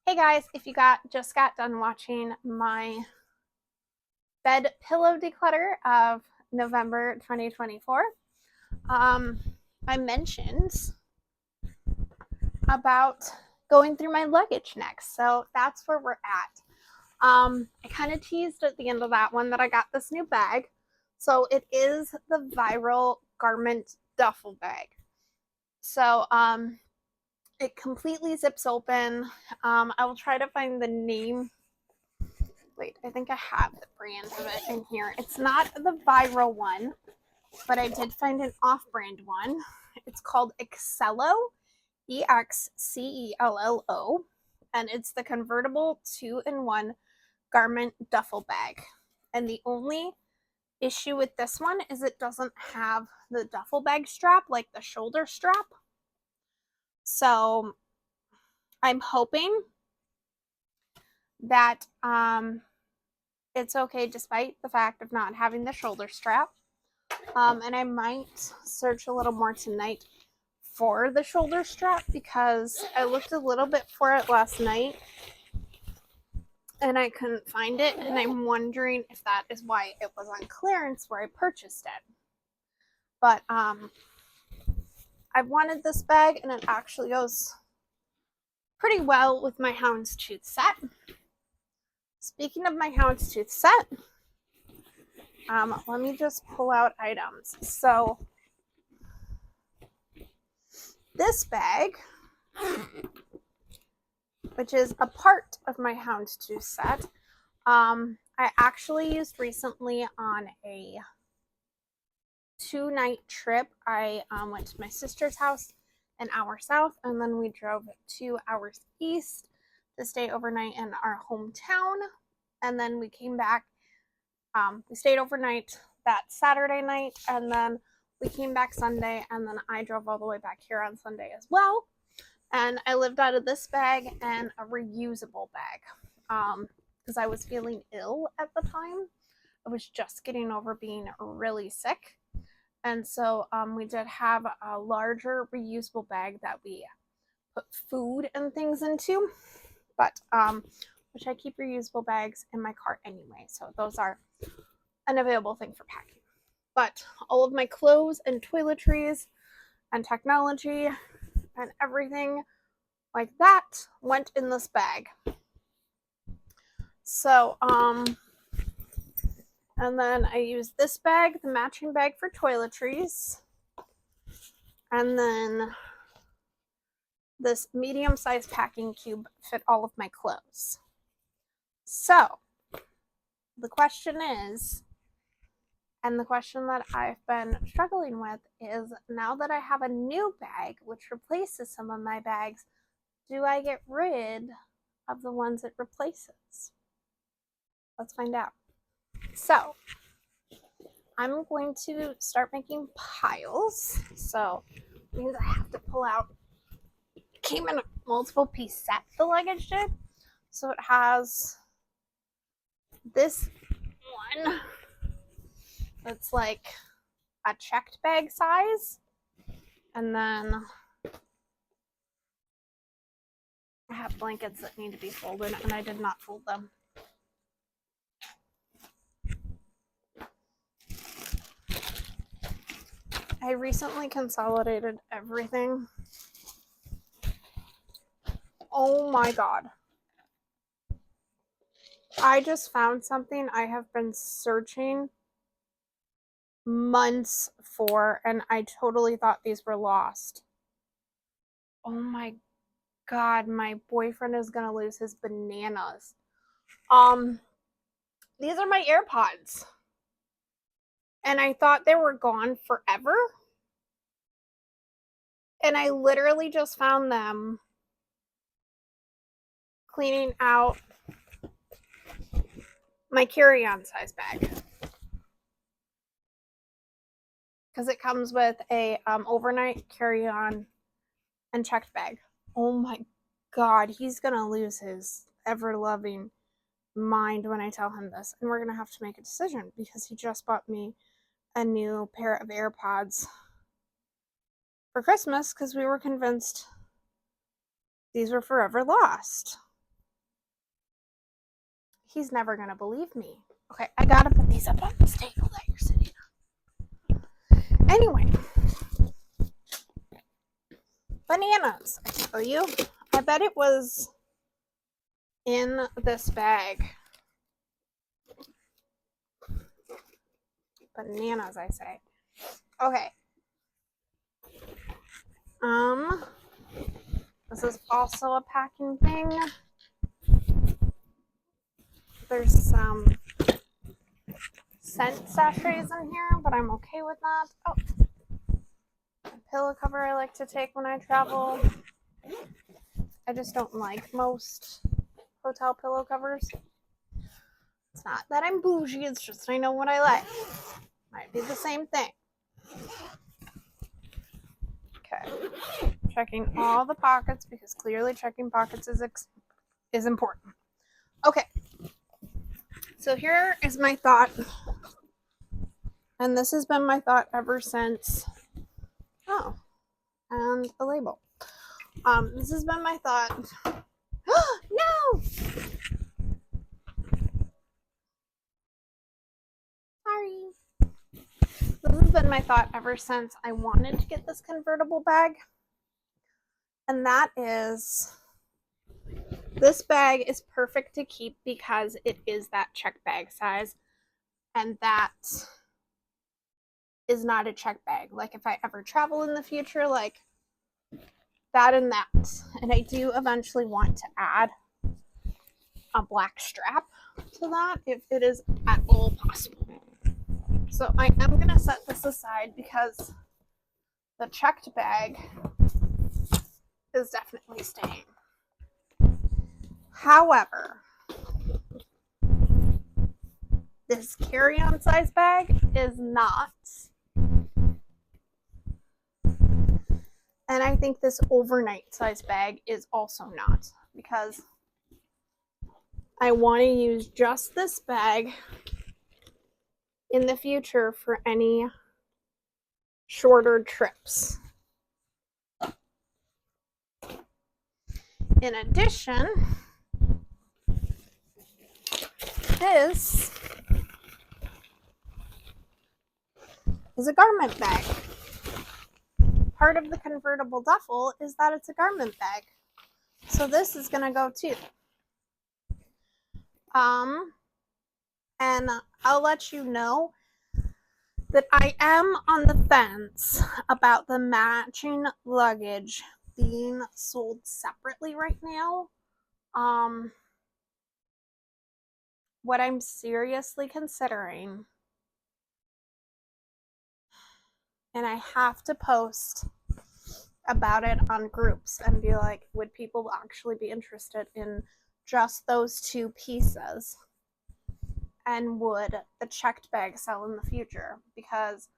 Hey guys, if you just got done watching my bed pillow declutter of November 2024, um, I mentioned about going through my luggage next. So that's where we're at. I kind of teased at the end of that one that I got this new bag. So it is the viral garment duffel bag. So it completely zips open. I will try to find the name. Wait, I think I have the brand of it in here. It's not the viral one, but I did find an off-brand one. It's called Excello, Excello, and it's the convertible 2-in-1 garment duffel bag. And the only issue with this one is it doesn't have the duffel bag strap, like the shoulder strap. So I'm hoping that it's okay despite the fact of not having the shoulder strap. And I might search a little more tonight for the shoulder strap because I looked a little bit for it last night and I couldn't find it. And I'm wondering if that is why it was on clearance where I purchased it. But I've wanted this bag and it actually goes pretty well with my houndstooth set. Speaking of my houndstooth set, let me just pull out items. So this bag, which is a part of my houndstooth set, I actually used recently on a 2-night trip. I went to my sister's house an hour south, and then we drove 2 hours east to stay overnight in our hometown. And then we came back. We stayed overnight that Saturday night, and then we came back Sunday, and then I drove all the way back here on Sunday as well. And I lived out of this bag and a reusable bag because I was feeling ill at the time. I was just getting over being really sick. And so we did have a larger reusable bag that we put food and things into, but which I keep reusable bags in my cart anyway. So those are an available thing for packing. But all of my clothes and toiletries and technology and everything like that went in this bag. So and then I used this bag, the matching bag for toiletries, and then this medium-sized packing cube fit all of my clothes. So the question is, and the question that I've been struggling with is, now that I have a new bag which replaces some of my bags, do I get rid of the ones it replaces? Let's find out. So I'm going to start making piles. So it means I have to pull out. It came in a multiple piece set, the luggage did. So it has this one that's like a checked bag size. And then I have blankets that need to be folded, and I did not fold them. I recently consolidated everything. Oh my god. I just found something I have been searching months for, and I totally thought these were lost. Oh my god, my boyfriend is gonna lose his bananas. These are my AirPods. And I thought they were gone forever. And I literally just found them cleaning out my carry-on size bag. Because it comes with a overnight carry-on and checked bag. Oh my god, he's gonna lose his ever-loving mind when I tell him this. And we're gonna have to make a decision because he just bought me a new pair of AirPods for Christmas because we were convinced these were forever lost. He's never gonna believe me. Okay, I gotta put these up on this table that you're sitting on. Anyway, bananas, I tell you. I bet it was in this bag. Bananas, I say. Okay. This is also a packing thing. There's some scent sachets in here, but I'm okay with that. Oh, a pillow cover I like to take when I travel. I just don't like most hotel pillow covers. It's not that I'm bougie, it's just I know what I like. Might be the same thing. Okay. Checking all the pockets because clearly checking pockets is important. Okay. So here is my thought. And this has been my thought ever since. Oh, and a label. This has been my thought. No! Sorry. This has been my thought ever since I wanted to get this convertible bag. And that is, this bag is perfect to keep because it is that check bag size. And that is not a check bag. Like if I ever travel in the future, like that and that. And I do eventually want to add a black strap to that if it is at all possible. So I am going to set this aside because the checked bag is definitely staying. However, this carry-on size bag is not. And I think this overnight size bag is also not, because I want to use just this bag in the future for any shorter trips. In addition, this is a garment bag. Part of the convertible duffel is that it's a garment bag. So this is going to go too. And I'll let you know that I am on the fence about the matching luggage being sold separately right now. What I'm seriously considering, and I have to post about it on groups and be like, would people actually be interested in just those two pieces? And would the checked bag sell in the future? Because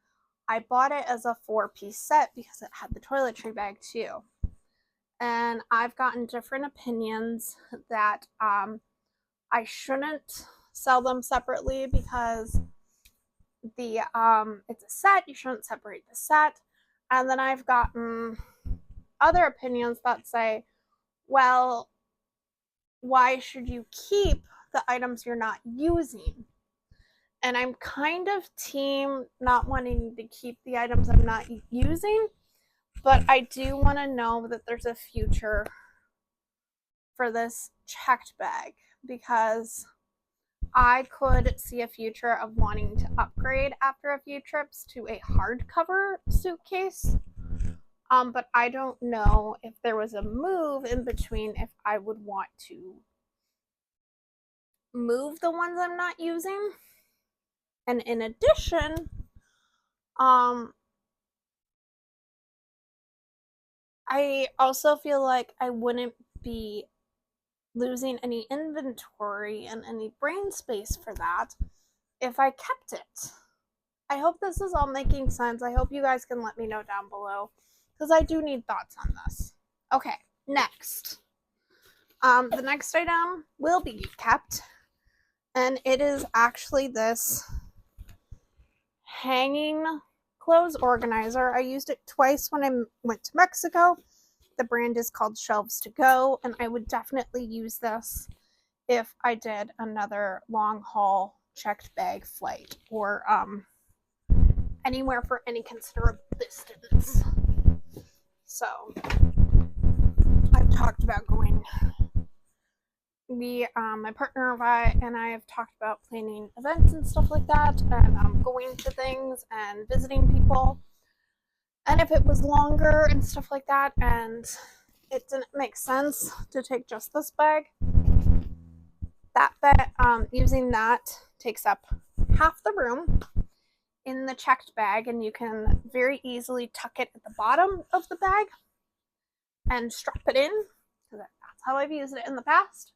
I bought it as a 4-piece set because it had the toiletry bag too. And I've gotten different opinions that I shouldn't sell them separately because it's a set, you shouldn't separate the set. And then I've gotten other opinions that say, well, why should you keep the items you're not using? And I'm kind of team not wanting to keep the items I'm not using, but I do want to know that there's a future for this checked bag because I could see a future of wanting to upgrade after a few trips to a hardcover suitcase. But I don't know if there was a move in between if I would want to move the ones I'm not using. And in addition, I also feel like I wouldn't be losing any inventory and any brain space for that if I kept it. I hope this is all making sense. I hope you guys can let me know down below because I do need thoughts on this. Okay, next. The next item will be kept, and it is actually this hanging clothes organizer. I used it twice when I went to Mexico. The brand is called Shelves to Go, and I would definitely use this if I did another long haul checked bag flight or anywhere for any considerable distance. So I've talked about going. My partner and I have talked about planning events and stuff like that, and going to things and visiting people. And if it was longer and stuff like that, and it didn't make sense to take just this bag, using that takes up half the room in the checked bag, and you can very easily tuck it at the bottom of the bag and strap it in. That's how I've used it in the past.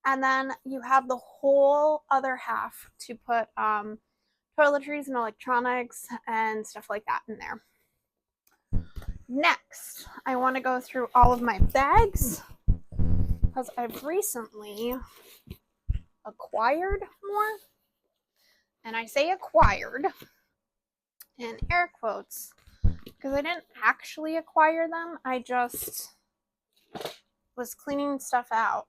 And then you have the whole other half to put toiletries and electronics and stuff like that in there. Next, I want to go through all of my bags because I've recently acquired more. And I say acquired in air quotes because I didn't actually acquire them. I just was cleaning stuff out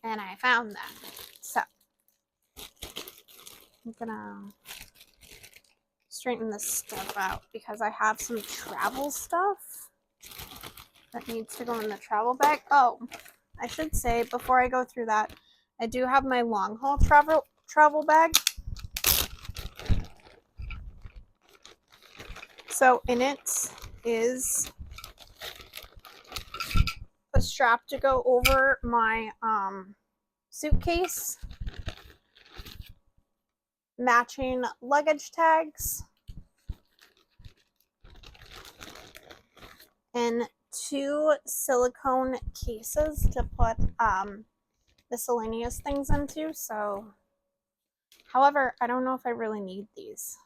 and I found them. So I'm gonna straighten this stuff out because I have some travel stuff that needs to go in the travel bag. Oh, I should say before I go through that, I do have my long haul travel bag. So in it is a strap to go over my suitcase, matching luggage tags, and 2 silicone cases to put miscellaneous things into. So, however, I don't know if I really need these.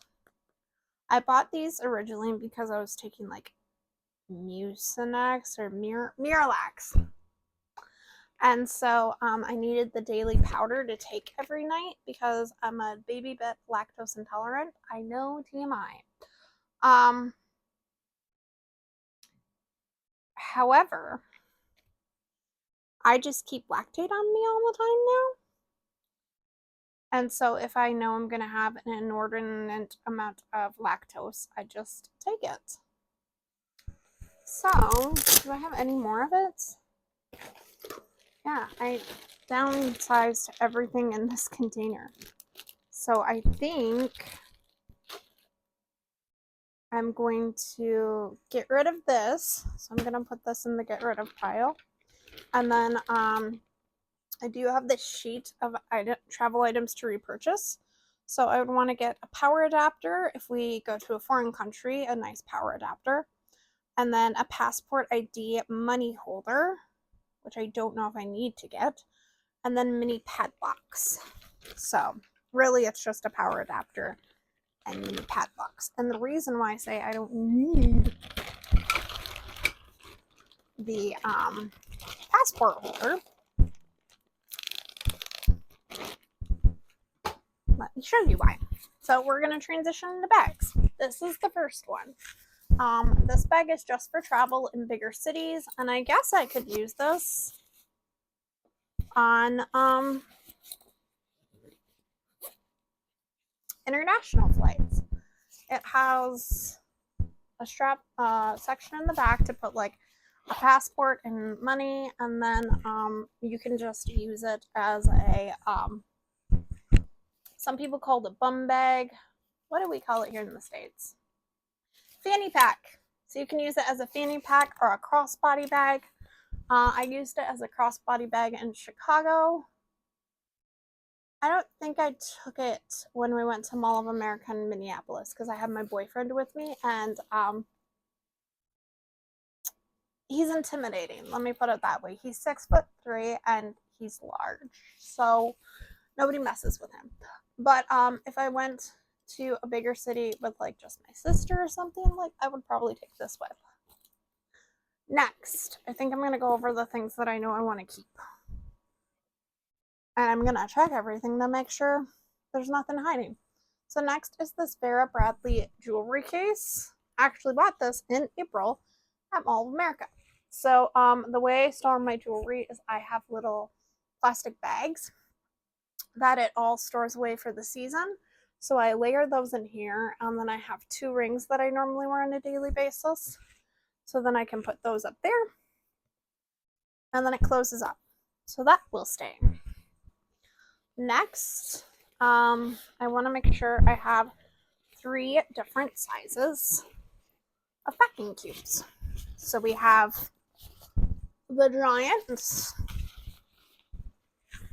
I bought these originally because I was taking like Mucinex or Miralax. And so I needed the daily powder to take every night because I'm a baby bit lactose intolerant. I know, TMI. However, I just keep Lactaid on me all the time now. And so if I know I'm going to have an inordinate amount of lactose, I just take it. So, do I have any more of it? Yeah, I downsized everything in this container. So I think I'm going to get rid of this. So I'm going to put this in the get rid of pile. And then I do have this sheet of travel items to repurchase. So I would want to get a power adapter if we go to a foreign country, a nice power adapter. And then a passport ID money holder, which I don't know if I need to get. And then mini padlocks. So really it's just a power adapter and mini padlocks. And the reason why I say I don't need the passport holder, let me show you why. So we're going to transition into bags. This is the first one. This bag is just for travel in bigger cities, and I guess I could use this on international flights. It has a strap section in the back to put like a passport and money, and then you can just use it as a some people call it a bum bag. What do we call it here in the States? Fanny pack. So you can use it as a fanny pack or a crossbody bag. I used it as a crossbody bag in Chicago. I don't think I took it when we went to Mall of America in Minneapolis because I had my boyfriend with me, and he's intimidating. Let me put it that way. He's 6'3" and he's large, so nobody messes with him. But if I went to a bigger city with like just my sister or something, like I would probably take this with. Next, I think I'm going to go over the things that I know I want to keep. And I'm going to check everything to make sure there's nothing hiding. So next is this Vera Bradley jewelry case. I actually bought this in April at Mall of America. So the way I store my jewelry is I have little plastic bags that it all stores away for the season. So I layer those in here, and then I have 2 rings that I normally wear on a daily basis. So then I can put those up there, and then it closes up. So that will stay. Next, I want to make sure I have 3 different sizes of packing cubes. So we have the giants.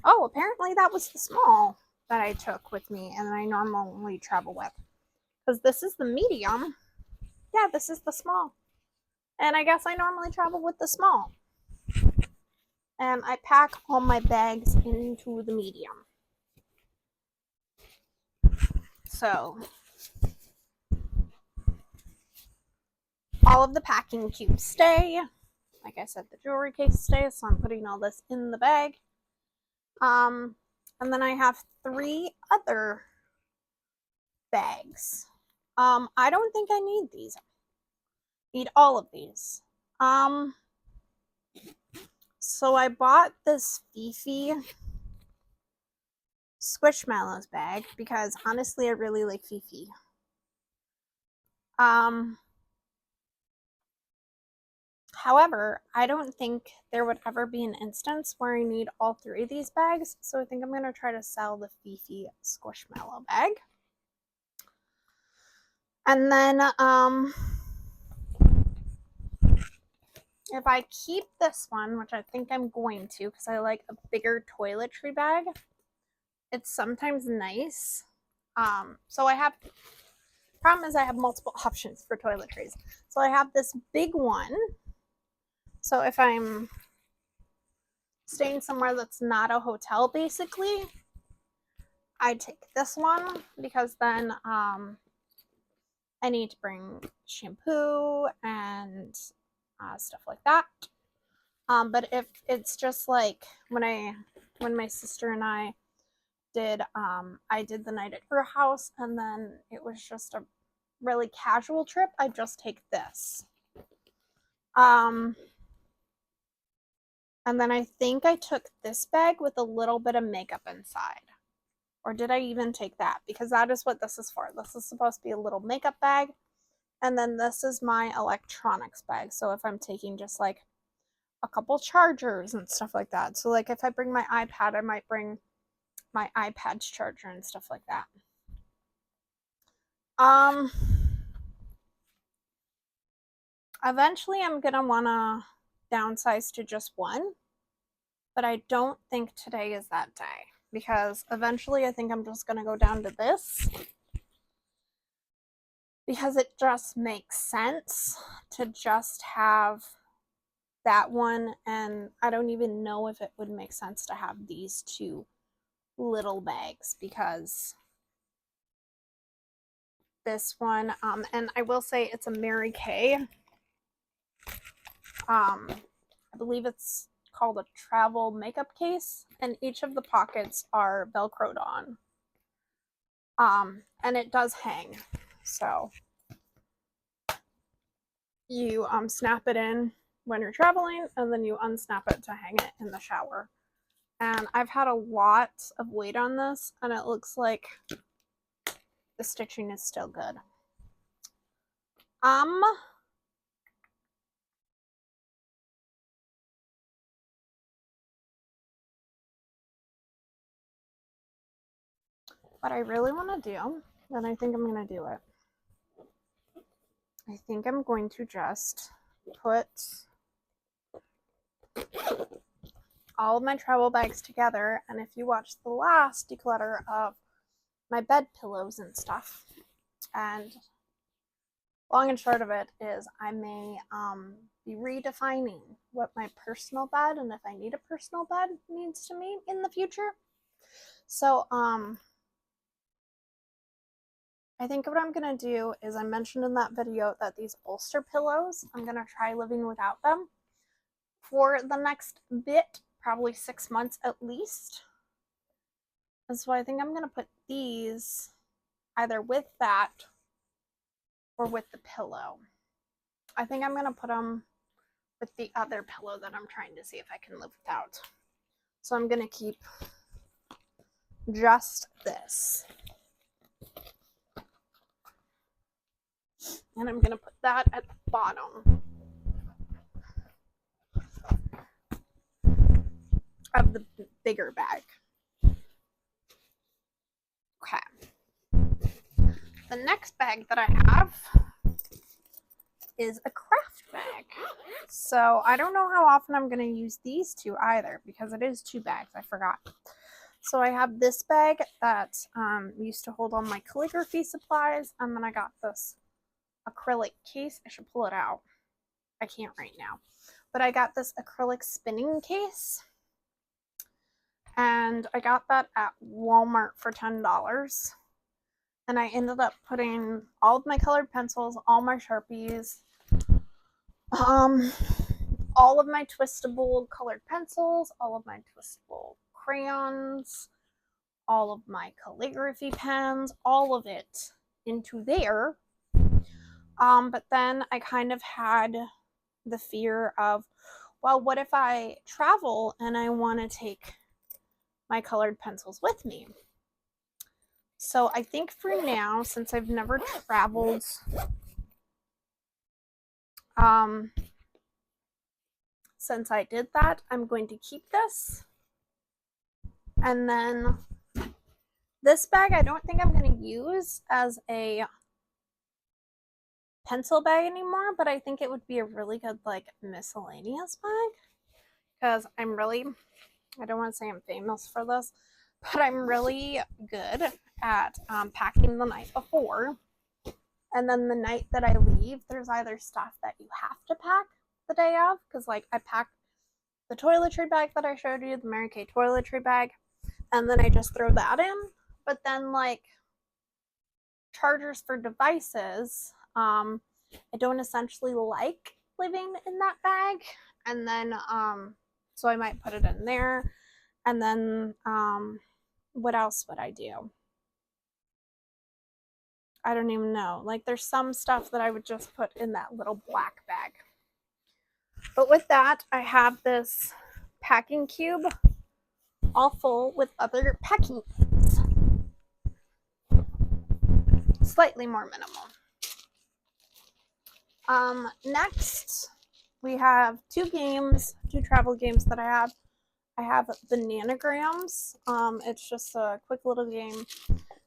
Oh, apparently that was the small that I took with me and I normally travel with. Because this is the medium. Yeah, this is the small. And I guess I normally travel with the small. And I pack all my bags into the medium. So all of the packing cubes stay. Like I said, the jewelry case stays, so I'm putting all this in the bag. And then I have 3 other bags. I don't think I need these. Need all of these. So I bought this Fifi Squishmallows bag because honestly I really like Fifi. However, I don't think there would ever be an instance where I need all 3 of these bags, so I think I'm going to try to sell the Fifi Squishmallow bag. And then, if I keep this one, which I think I'm going to because I like a bigger toiletry bag, it's sometimes nice. So I have, problem is I have multiple options for toiletries. So I have this big one. So if I'm staying somewhere that's not a hotel, basically, I take this one because then I need to bring shampoo and stuff like that. But if it's just like when my sister and I did the night at her house, and then it was just a really casual trip, I just take this. And then I think I took this bag with a little bit of makeup inside. Or did I even take that? Because that is what this is for. This is supposed to be a little makeup bag. And then this is my electronics bag. So if I'm taking just like a couple chargers and stuff like that. So like if I bring my iPad, I might bring my iPad's charger and stuff like that. Eventually I'm gonna wanna downsize to just one, but I don't think today is that day because eventually I think I'm just gonna go down to this because it just makes sense to just have that one, and I don't even know if it would make sense to have these 2 little bags because this one, and I will say it's a Mary Kay. I believe it's called a travel makeup case, and each of the pockets are velcroed on. And it does hang, so you snap it in when you're traveling, and then you unsnap it to hang it in the shower. And I've had a lot of weight on this, and it looks like the stitching is still good. What I really want to do, and I think I'm going to do it, I think I'm going to just put all of my travel bags together. And if you watch the last declutter of my bed pillows and stuff, and long and short of it is I may be redefining what my personal bed, and if I need a personal bed, means to me in the future. So I think what I'm going to do is, I mentioned in that video that these bolster pillows, I'm going to try living without them for the next bit, probably 6 months at least. And so I think I'm going to put these either with that or with the pillow. I think I'm going to put them with the other pillow that I'm trying to see if I can live without. So I'm going to keep just this. And I'm going to put that at the bottom of the bigger bag. Okay. The next bag that I have is a craft bag. So I don't know how often I'm going to use these two either, because it is 2 bags. I forgot. So I have this bag that used to hold all my calligraphy supplies, and then I got this acrylic case. I should pull it out. I can't right now. But I got this acrylic spinning case, and I got that at Walmart for $10. And I ended up putting all of my colored pencils, all my Sharpies, all of my twistable colored pencils, all of my twistable crayons, all of my calligraphy pens, all of it into there. But then I kind of had the fear of, well, what if I travel and I want to take my colored pencils with me? So I think for now, since I've never traveled, since I did that, I'm going to keep this. And then this bag, I don't think I'm going to use as a pencil bag anymore, but I think it would be a really good like miscellaneous bag, because I don't want to say I'm famous for this, but I'm really good at packing the night before. And then the night that I leave, there's either stuff that you have to pack the day of, because like I packed the toiletry bag that I showed you, the Mary Kay toiletry bag, and then I just throw that in. But then like chargers for devices, I don't essentially like living in that bag. And then so I might put it in there. And then what else would I do? I don't even know. Like there's some stuff that I would just put in that little black bag. But with that, I have this packing cube all full with other packing cubes. Slightly more minimal. Next, we have 2 travel games that I have. I have Bananagrams. It's just a quick little game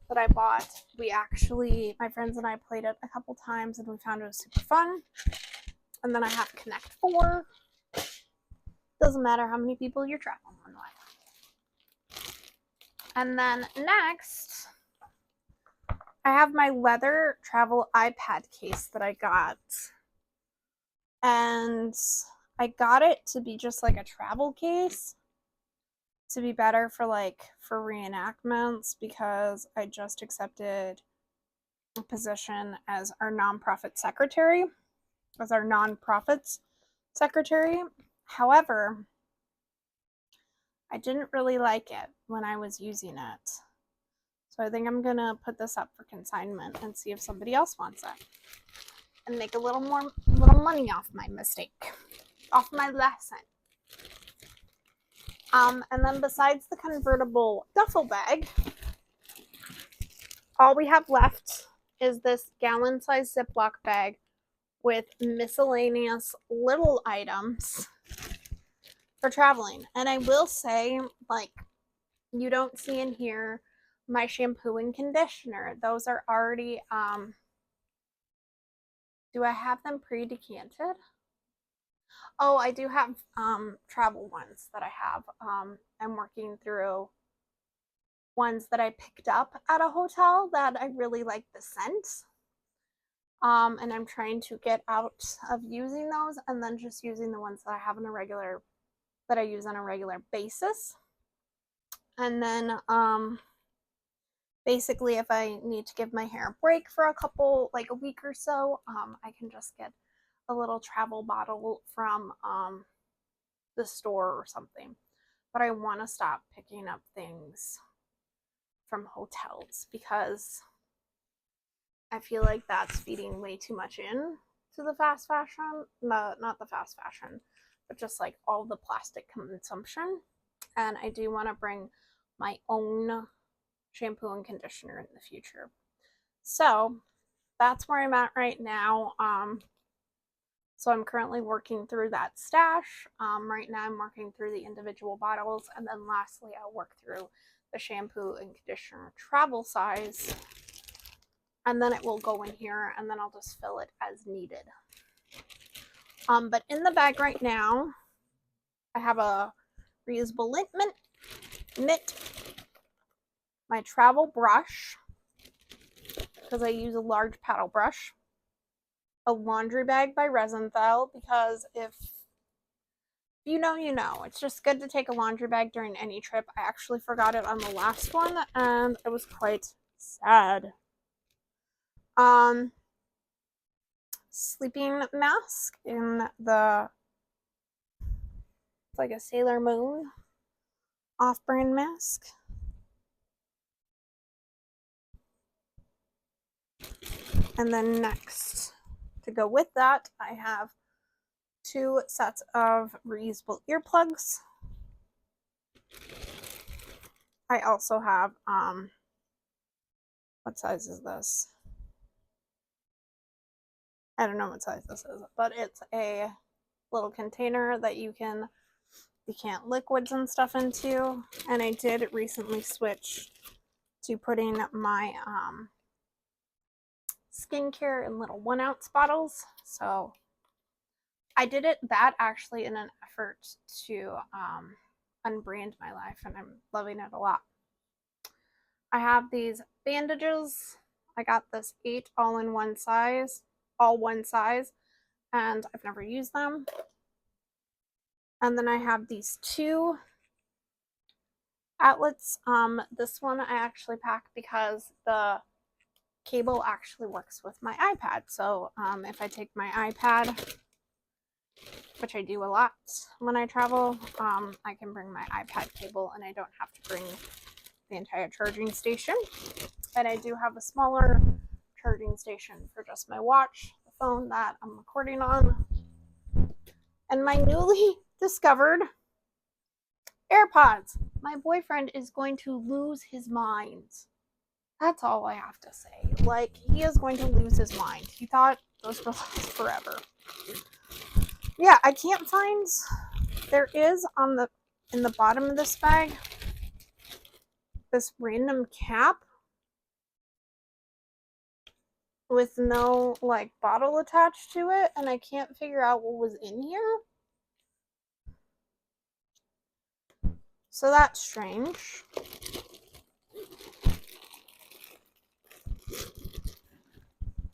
that I bought. My friends and I played it a couple times, and we found it was super fun. And then I have Connect 4. Doesn't matter how many people you're traveling with. And then next, I have my leather travel iPad case that I got. And I got it to be just like a travel case, to be better for reenactments, because I just accepted a position as our nonprofit's secretary. However, I didn't really like it when I was using it. So I think I'm going to put this up for consignment and see if somebody else wants it, and make a little money off my mistake, off my lesson. And then besides the convertible duffel bag, all we have left is this gallon-sized Ziploc bag with miscellaneous little items for traveling. And I will say, like, you don't see in here my shampoo and conditioner. Those are already, do I have them pre-decanted? Oh, I do have travel ones that I have. I'm working through ones that I picked up at a hotel that I really like the scent. And I'm trying to get out of using those and then just using the ones that I have that I use on a regular basis. And then basically if I need to give my hair a break for a week or so, I can just get a little travel bottle from the store or something. But I want to stop picking up things from hotels, because I feel like that's feeding way too much in to the fast fashion, not the fast fashion, but just like all the plastic consumption. and I do want to bring my own shampoo and conditioner in the future. So that's where I'm at right now. So I'm currently working through that stash. Right now I'm working through the individual bottles, and then lastly I'll work through the shampoo and conditioner travel size, and then it will go in here, and then I'll just fill it as needed. But in the bag right now, I have a reusable lint mitt, my travel brush, because I use a large paddle brush, a laundry bag by Rosenthal, because if you know, you know. It's just good to take a laundry bag during any trip. I actually forgot it on the last one, and it was quite sad. Sleeping mask in the, it's like a Sailor Moon off-brand mask. And then next, to go with that, I have 2 sets of reusable earplugs. I also have, what size is this? I don't know what size this is, but it's a little container that you can decant liquids and stuff into. And I did recently switch to putting my skincare in little 1-ounce bottles. So I did that actually in an effort to unbrand my life, and I'm loving it a lot. I have these bandages. I got this 8 all one size, and I've never used them. And then I have these 2 outlets. This one I actually pack because the cable actually works with my iPad. So if I take my iPad, which I do a lot when I travel, I can bring my iPad cable and I don't have to bring the entire charging station. And I do have a smaller charging station for just my watch, the phone that I'm recording on, and my newly discovered AirPods. My boyfriend is going to lose his mind. That's all I have to say. Like, he is going to lose his mind. He thought those would last forever. Yeah, I can't find, there is in the bottom of this bag, this random cap with no like bottle attached to it, and I can't figure out what was in here. So that's strange.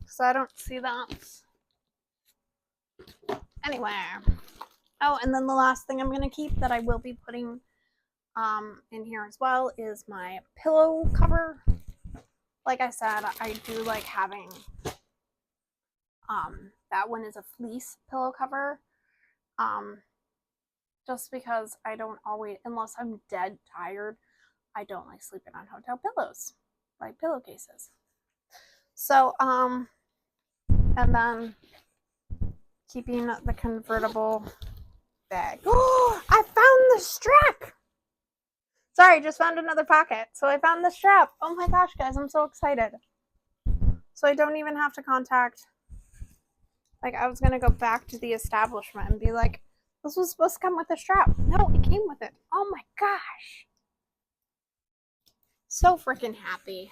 So I don't see that. Anyway. Oh, and then the last thing I'm going to keep that I will be putting in here as well is my pillow cover. Like I said, I do like having that one is a fleece pillow cover. Just because I don't always, unless I'm dead tired, I don't like sleeping on hotel pillows, like pillowcases. So, and then keeping the convertible bag. Oh, I found the strap! Sorry, just found another pocket. So I found the strap. Oh my gosh, guys, I'm so excited. So I don't even have to contact, like, I was going to go back to the establishment and be like, this was supposed to come with a strap. No, it came with it. Oh my gosh. So freaking happy.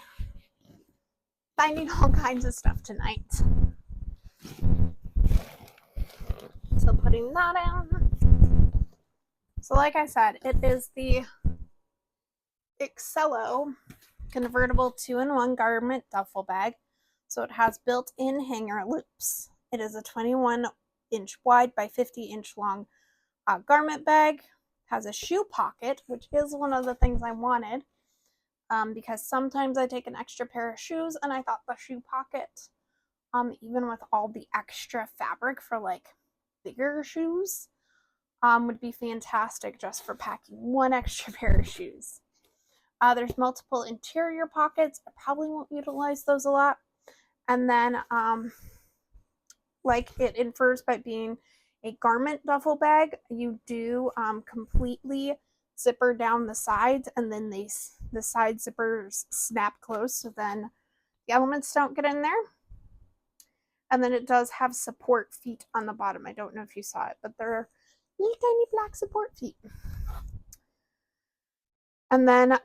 Finding all kinds of stuff tonight. So putting that in. So like I said, it is the Excello convertible 2-in-1 garment duffel bag. So it has built-in hanger loops. It is a 21-inch wide by 50-inch long garment bag. Has a shoe pocket, which is one of the things I wanted, because sometimes I take an extra pair of shoes, and I thought the shoe pocket, even with all the extra fabric for like bigger shoes, would be fantastic just for packing one extra pair of shoes. There's multiple interior pockets. I probably won't utilize those a lot. And then, like it infers by being a garment duffel bag, you do completely zipper down the sides, and then the side zippers snap closed so then the elements don't get in there. And then it does have support feet on the bottom. I don't know if you saw it, but they're little tiny black support feet. And then,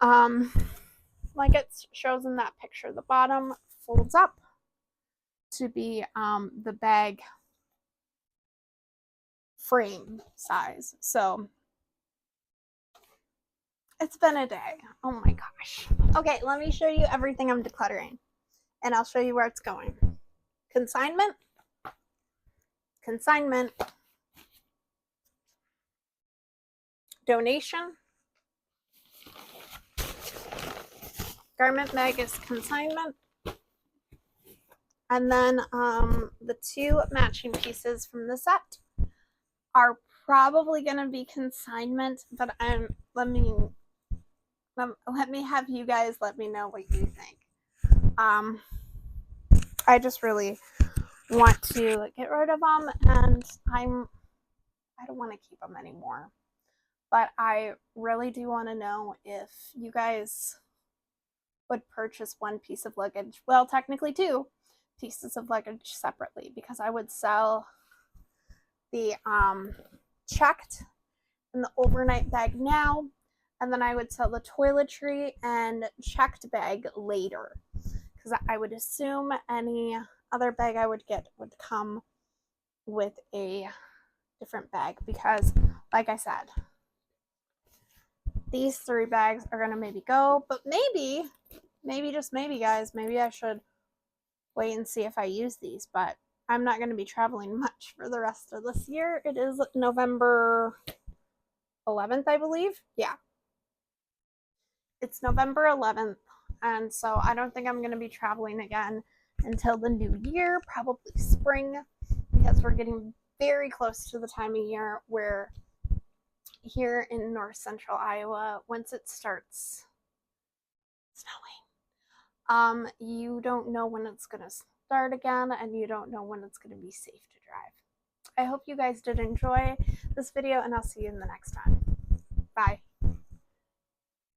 like it shows in that picture, the bottom folds up to be the bag frame size. So it's been a day. Oh my gosh. Okay, let me show you everything I'm decluttering, and I'll show you where it's going. Consignment, consignment, donation, garment bag is consignment, and then the two matching pieces from the set are probably going to be consignment, but let me have you guys let me know what you think. I just really want to get rid of them, and I don't want to keep them anymore. But I really do want to know if you guys would purchase one piece of luggage, well, technically two pieces of luggage separately, because I would sell the checked and the overnight bag now, and then I would sell the toiletry and checked bag later, because I would assume any other bag I would get would come with a different bag, because like I said, these 3 bags are gonna maybe go, but maybe just maybe, guys, maybe I should wait and see if I use these. But I'm not going to be traveling much for the rest of this year. It is November 11th, I believe. Yeah, it's November 11th, and so I don't think I'm going to be traveling again until the new year, probably spring, because we're getting very close to the time of year where here in north central Iowa, once it starts snowing, you don't know when it's going to start again, and you don't know when it's going to be safe to drive. I hope you guys did enjoy this video, and I'll see you in the next one. Bye.